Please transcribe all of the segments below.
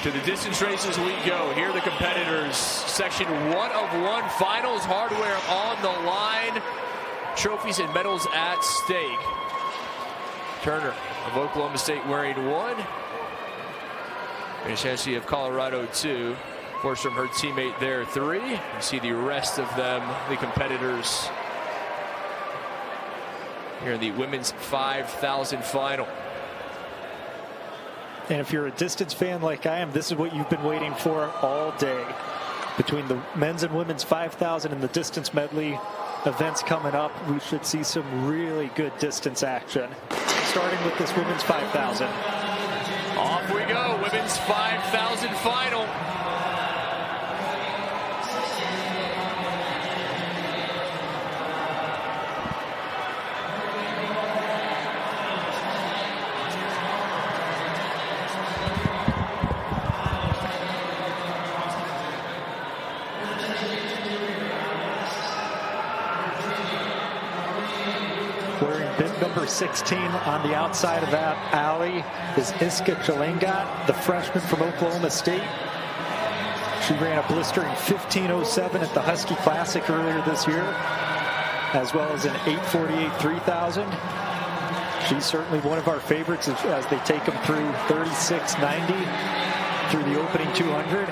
To the distance races we go. Here are the competitors. Section 1 of 1 finals. Hardware on the line. Trophies and medals at stake. Turner of Oklahoma State wearing 1. Shashi of Colorado 2. Of course, from her teammate there 3. You see the rest of them, the competitors, here in the women's 5,000 final. And if you're a distance fan like I am, this is what you've been waiting for all day. Between the men's and women's 5,000 and the distance medley events coming up, we should see some really good distance action. Starting with this women's 5,000. Off we go, women's 5,000 final. Number 16 on the outside of that alley is Iska Chalengat, the freshman from Oklahoma State. She ran a blistering 15:07 at the Husky Classic earlier this year, as well as an 8:48 3,000. She's certainly one of our favorites as they take them through 36.90 through the opening 200.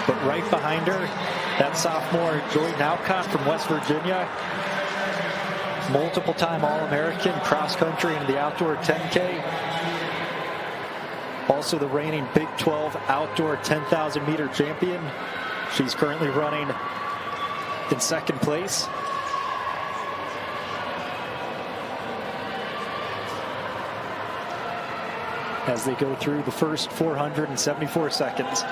But right behind her, that sophomore Joy Naucott from West Virginia, multiple-time All-American cross-country in the outdoor 10K. Also the reigning Big 12 outdoor 10,000-meter champion. She's currently running in second place. As they go through the first 474 seconds.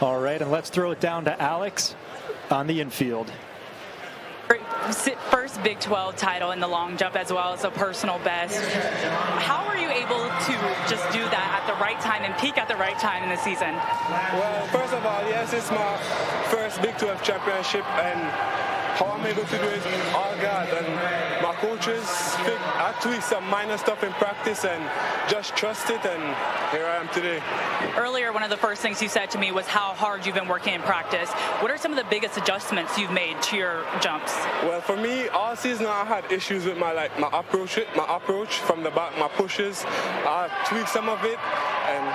All right, and let's throw it down to Alex on the infield. First Big 12 title in the long jump as well as a personal best. How were you able to just do that at the right time and peak at the right time in the season? Well, first of all, yes, it's my first Big 12 championship, and how I'm able to do it, all God. And my coaches I tweaked some minor stuff in practice and just trust it, and here I am today. Earlier, one of the first things you said to me was how hard you've been working in practice. What are some of the biggest adjustments you've made to your jumps? Well, for me, all season I had issues with my approach from the back, my pushes. I tweaked some of it, and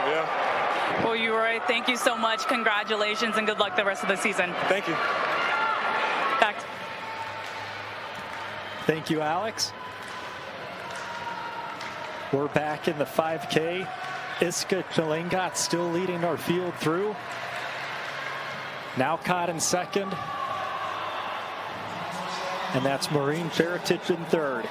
yeah. Well, you were right. Thank you so much. Congratulations, and good luck the rest of the season. Thank you. Back. Thank you, Alex. We're back in the 5K. Iska Chalengat still leading our field through. Naucott in second. And that's Maureen Cheritich in third.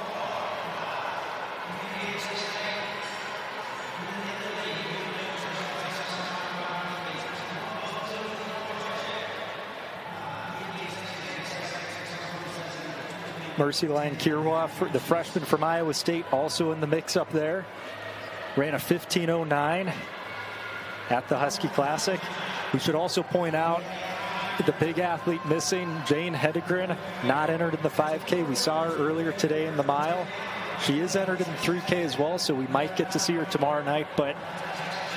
Mercyline Kirwa, the freshman from Iowa State, also in the mix up there. Ran a 15:09 at the Husky Classic. We should also point out the big athlete missing, Jane Hedegren, not entered in the 5K. We saw her earlier today in the mile. She is entered in the 3K as well, so we might get to see her tomorrow night, but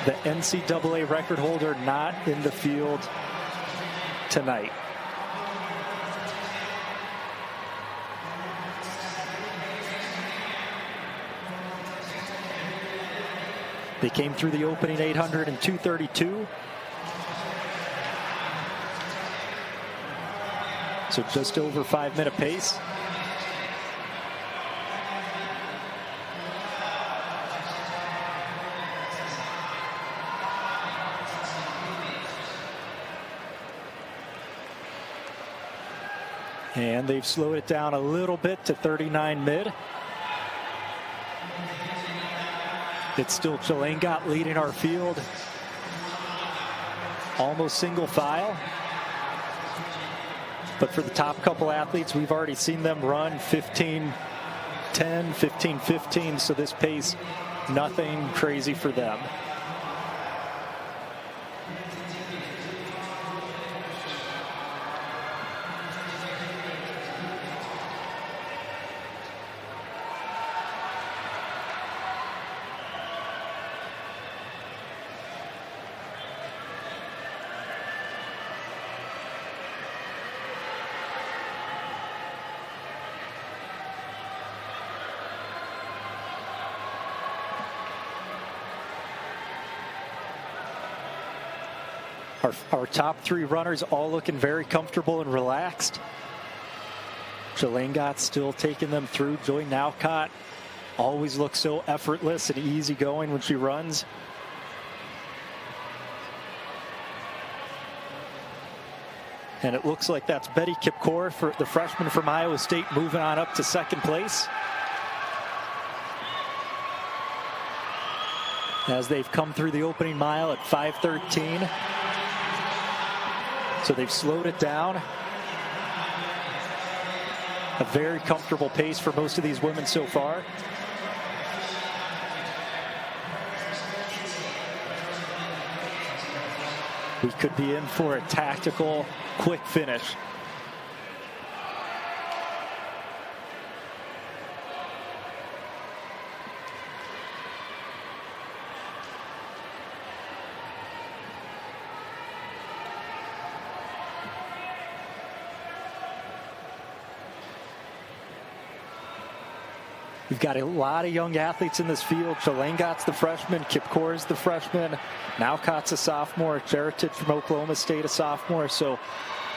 the NCAA record holder not in the field tonight. They came through the opening 800 in 2:32. So just over 5-minute pace. And they've slowed it down a little bit to 39 mid. It's still Chalengat leading our field. Almost single file. But for the top couple athletes, we've already seen them run 15 15-10, 15-15, so this pace, nothing crazy for them. Our top three runners all looking very comfortable and relaxed. Jelangot still taking them through. Joy Nowcott always looks so effortless and easygoing when she runs. And it looks like that's Betty Kipkor, for the freshman from Iowa State, moving on up to second place. As they've come through the opening mile at 5:13. So they've slowed it down. A very comfortable pace for most of these women so far. We could be in for a tactical, quick finish. We've got a lot of young athletes in this field. Jelangot's the freshman, Kipkor's the freshman, Nowcott's a sophomore, Jeritic from Oklahoma State a sophomore. So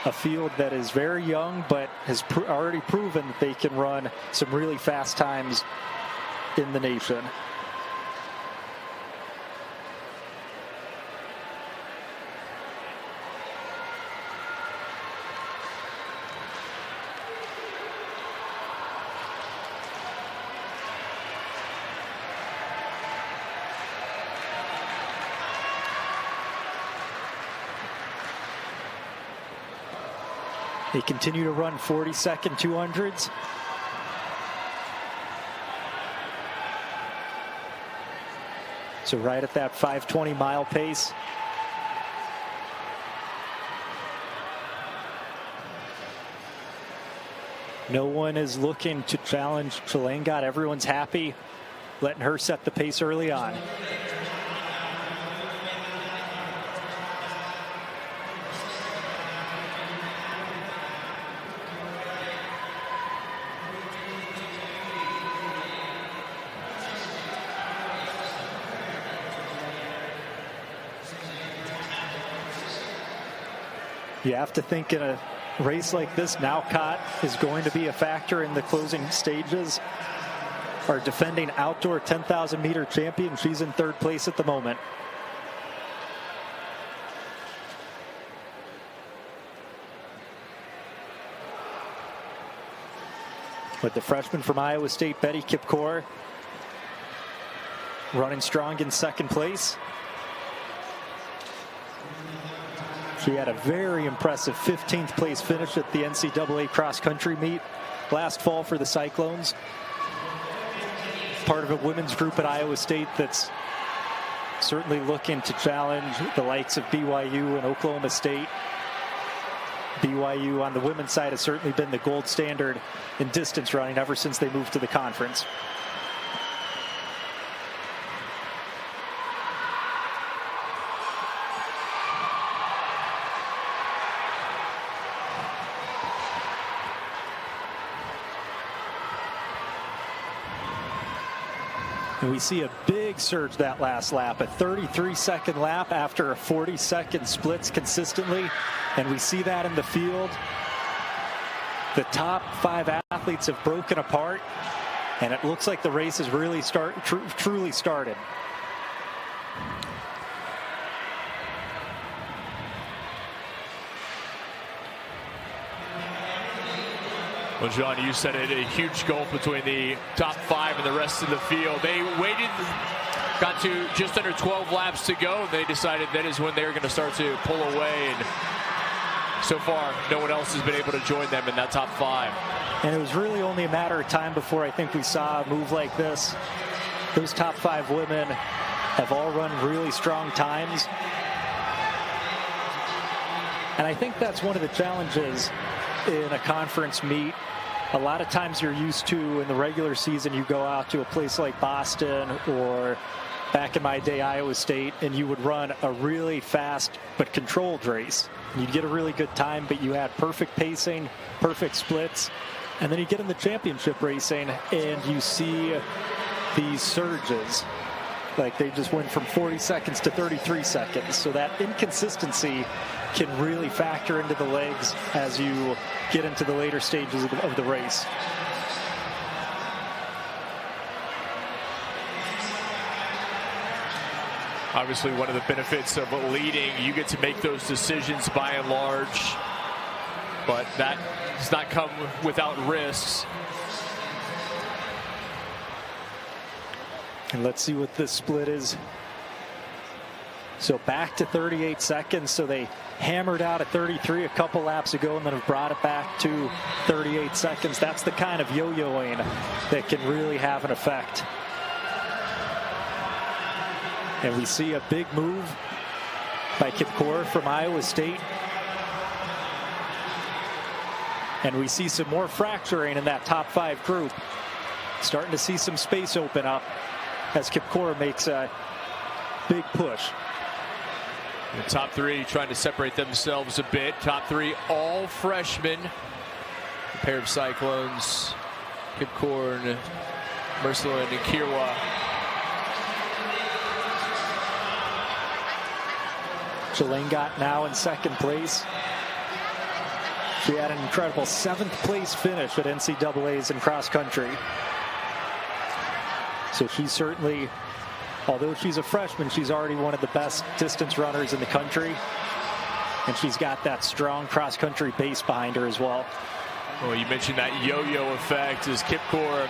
a field that is very young, but has already proven that they can run some really fast times in the nation. They continue to run 40-second 200s. So right at that 5:20 mile pace. No one is looking to challenge Jelangot. Everyone's happy, letting her set the pace early on. You have to think in a race like this, Nowcott is going to be a factor in the closing stages. Our defending outdoor 10,000 meter champion, she's in third place at the moment. With the freshman from Iowa State, Betty Kipkor, running strong in second place. She had a very impressive 15th place finish at the NCAA cross country meet last fall for the Cyclones. Part of a women's group at Iowa State that's certainly looking to challenge the likes of BYU and Oklahoma State. BYU on the women's side has certainly been the gold standard in distance running ever since they moved to the conference. And we see a big surge that last lap, a 33-second lap after a 40-second splits consistently. And we see that in the field. The top 5 athletes have broken apart, and it looks like the race has really truly started. Well, John, you said it, a huge gulf between the top 5 and the rest of the field. They waited, got to just under 12 laps to go. They decided that is when they were going to start to pull away. And so far, no one else has been able to join them in that top 5. And it was really only a matter of time before I think we saw a move like this. Those top 5 women have all run really strong times. And I think that's one of the challenges in a conference meet. A lot of times you're used to in the regular season, you go out to a place like Boston or back in my day, Iowa State, and you would run a really fast but controlled race. You'd get a really good time, but you had perfect pacing, perfect splits. And then you get in the championship racing and you see these surges. Like they just went from 40 seconds to 33 seconds. So that inconsistency can really factor into the legs as you get into the later stages of the race. Obviously, one of the benefits of leading, you get to make those decisions by and large, but that does not come without risks. And let's see what this split is. So back to 38 seconds. So they hammered out at 33 a couple laps ago and then have brought it back to 38 seconds. That's the kind of yo-yoing that can really have an effect. And we see a big move by Kipkour from Iowa State. And we see some more fracturing in that top 5 group. Starting to see some space open up as Kipkour makes a big push. The top 3 trying to separate themselves a bit. Top 3 all freshmen. A pair of Cyclones, Kipkour and Merceline and Kirwa. Jelaine Gott now in 2nd place. She had an incredible 7th place finish at NCAAs in cross country. So she's certainly, although she's a freshman, she's already one of the best distance runners in the country. And she's got that strong cross country base behind her as well. Well, you mentioned that yo-yo effect as Kipkour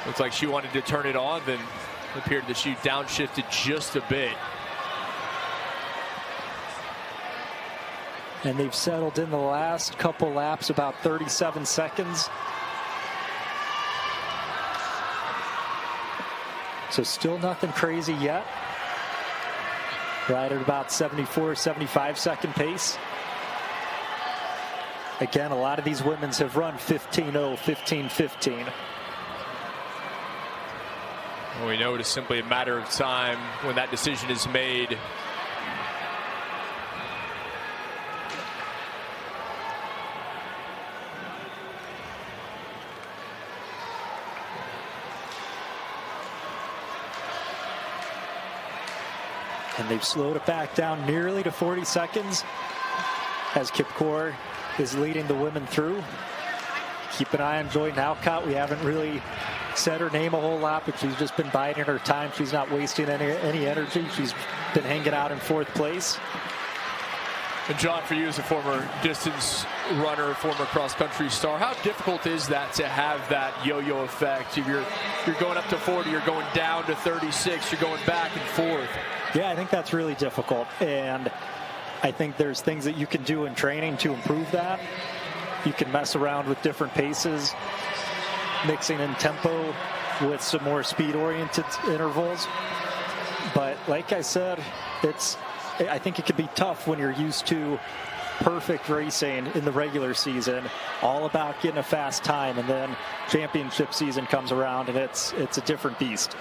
looks like she wanted to turn it on, then appeared that she downshifted just a bit. And they've settled in the last couple laps about 37 seconds. So still nothing crazy yet. Right at about 74, 75 second pace. Again, a lot of these women's have run 15-0, 15-15. Well, we know it is simply a matter of time when that decision is made. And they've slowed it back down nearly to 40 seconds as Kipkour is leading the women through. Keep an eye on Joy Nowcott. We haven't really said her name a whole lot, but she's just been biding her time. She's not wasting any energy. She's been hanging out in 4th place. And John, for you as a former distance runner, former cross-country star, how difficult is that to have that yo-yo effect? If you're going up to 40, you're going down to 36, you're going back and forth. Yeah, I think that's really difficult. And I think there's things that you can do in training to improve that. You can mess around with different paces, mixing in tempo with some more speed-oriented intervals. But like I said, I think it can be tough when you're used to perfect racing in the regular season, all about getting a fast time, and then championship season comes around and it's a different beast.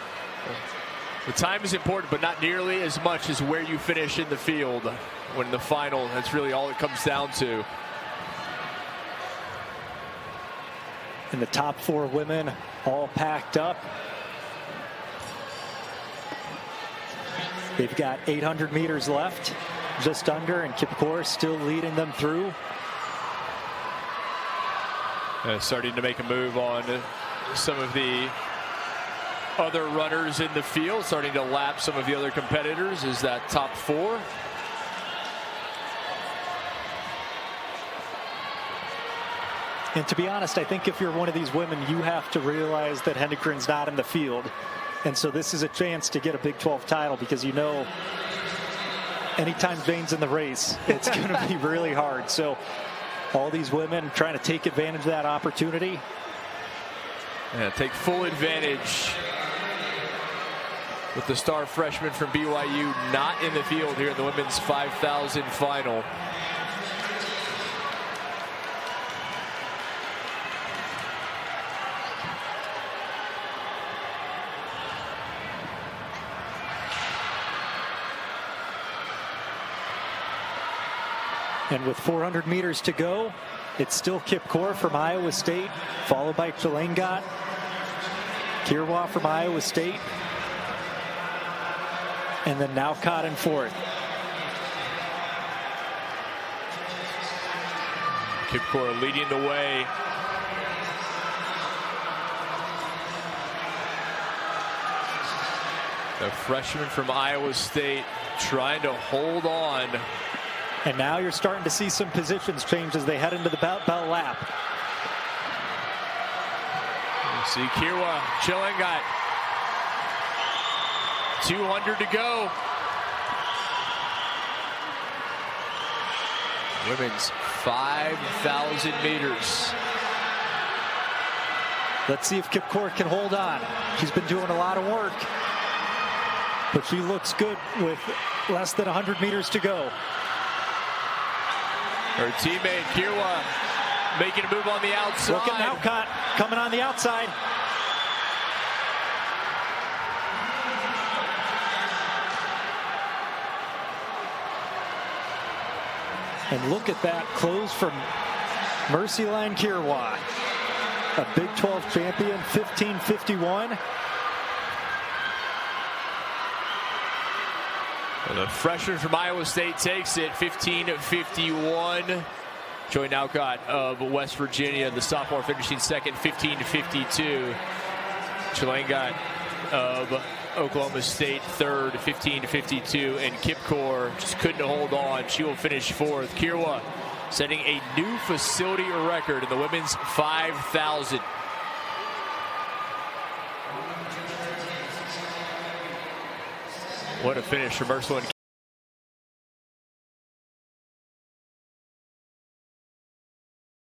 The time is important, but not nearly as much as where you finish in the field. When in the final, that's really all it comes down to. And the top 4 women all packed up. They've got 800 meters left, just under, and Kipkour still leading them through. Starting to make a move on some of the other runners in the field, starting to lap some of the other competitors. Is that top 4? And to be honest, I think if you're one of these women, you have to realize that Hendriksen's not in the field. And so this is a chance to get a Big 12 title, because you know anytime Jane's in the race, it's going to be really hard. So All these women trying to take advantage of that opportunity. Yeah, take full advantage with the star freshman from BYU not in the field here in the women's 5,000 final. And with 400 meters to go, it's still Kip Core from Iowa State, followed by Chilengat, Kirwa from Iowa State, and then Naukat in fourth. Kip Core leading the way. The freshman from Iowa State trying to hold on. And now you're starting to see some positions change as they head into the bell lap. You see Kirwa, Chilengat. 200 to go. Women's 5,000 meters. Let's see if Kip Core can hold on. She's been doing a lot of work, but she looks good with less than 100 meters to go. Her teammate Kirwa making a move on the outside. Look at Naukat coming on the outside. And look at that close from Mercyline Kirwa, a Big 12 champion, 15:51. The freshman from Iowa State takes it, 15:51. Joy Naukat of West Virginia, the sophomore, finishing second, 15:52. Chilengat of Oklahoma State, third, 15:52. And Kip Core just couldn't hold on. She will finish fourth. Kirwa setting a new facility record in the women's 5,000. What a finish from Mercyline